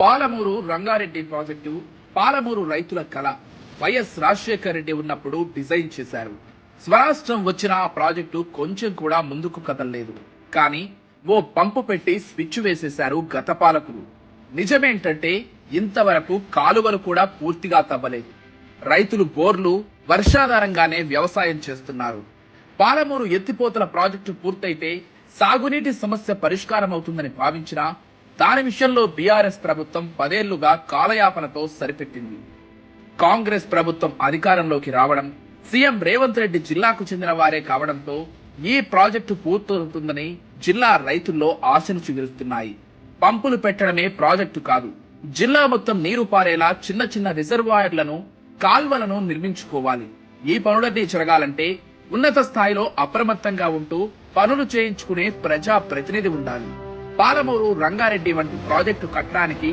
Palamuru Rangareddy project Palamuru రైతుల కళ. YS Rajasekhara Reddy ఉన్నప్పుడు డిజైన్ చేశారు. స్వరాష్ట్రం వచ్చిన ఆ ప్రాజెక్టు కొంచెం కూడా ముందుకు కదలలేదు. కానీ ఓ పంపు పెట్టి స్విచ్ వేసేశారు గత పాలకులు. నిజమేంటంటే ఇంతవరకు కాలువలు కూడా పూర్తిగా తవ్వలేదు. రైతులు బోర్లు వర్షాధారంగానే వ్యవసాయం చేస్తున్నారు. పాలమూరు ఎత్తిపోతల ప్రాజెక్టు పూర్తయితే సాగునీటి సమస్య పరిష్కారం అవుతుందని భావించినా దాని విషయంలో బీఆర్ఎస్ ప్రభుత్వం 10 ఏళ్లుగా కాలయాపనతో సరిపెట్టింది. కాంగ్రెస్ ప్రభుత్వం అధికారంలోకి రావడం, సీఎం రేవంత్ రెడ్డి జిల్లాకు చెందిన వారే కావడంతో ఈ ప్రాజెక్టు పూర్తవుతుందని జిల్లా రైతుల్లో ఆశలు చిగురుస్తున్నాయి. పంపులు పెట్టడమే ప్రాజెక్టు కాదు, జిల్లా మొత్తం నీరు పారేలా చిన్న చిన్న రిజర్వాయర్లను, కాల్వలను నిర్మించుకోవాలి. ఈ పనులన్నీ జరగాలంటే ఉన్నత స్థాయిలో అప్రమత్తంగా ఉంటూ పనులు చేయించుకునే ప్రజా ప్రతినిధి ఉండాలి. పాలమూరు రంగారెడ్డి వంటి ప్రాజెక్టు కట్టడానికి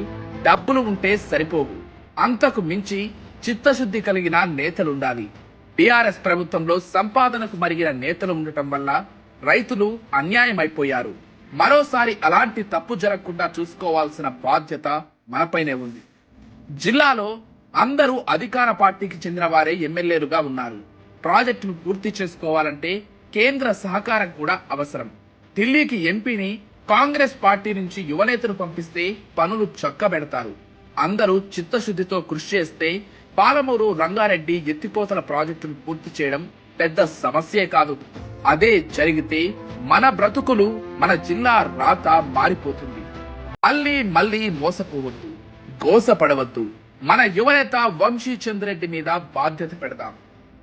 డబ్బులు ఉంటే సరిపోవు, అంతకు మించి చిత్తశుద్ధి కలిగిన నేతలుండాలి. బీఆర్ఎస్ ప్రభుత్వంలో సంపాదనకు మరిగిన నేతలు ఉండటం వల్ల రైతులు అన్యాయమైపోయారు. మరోసారి అలాంటి తప్పు జరగకుండా చూసుకోవాల్సిన బాధ్యత మనపైనే ఉంది. జిల్లాలో అందరూ అధికార పార్టీకి చెందిన వారే ఎమ్మెల్యేలుగా ఉన్నారు. ప్రాజెక్టును పూర్తి చేసుకోవాలంటే కేంద్ర సహకారం కూడా అవసరం. ఢిల్లీకి ఎంపీని కాంగ్రెస్ పార్టీ నుంచి యువనేతను పంపిస్తే పనులు చక్కబెడతారు. అందరూ చిత్తశుద్ధితో కృషి చేస్తే పాలమూరు రంగారెడ్డి ఎత్తిపోతల ప్రాజెక్టును పూర్తి చేయడం పెద్ద సమస్యే కాదు. అదే జరిగితే మన బ్రతుకులు, మన జిల్లా రాత మారిపోతుంది. మళ్ళీ మోసపోవద్దు, గోసపడవద్దు. మన యువనేత వంశీచంద్రెడ్డి మీద బాధ్యత పెడదాం.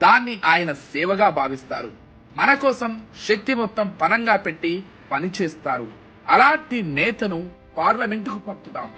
దాన్ని ఆయన సేవగా భావిస్తారు. మన కోసం శక్తి మొత్తం పనంగా పెట్టి పనిచేస్తారు. అలాంటి నేతను పార్లమెంటుకు పంపుదాం.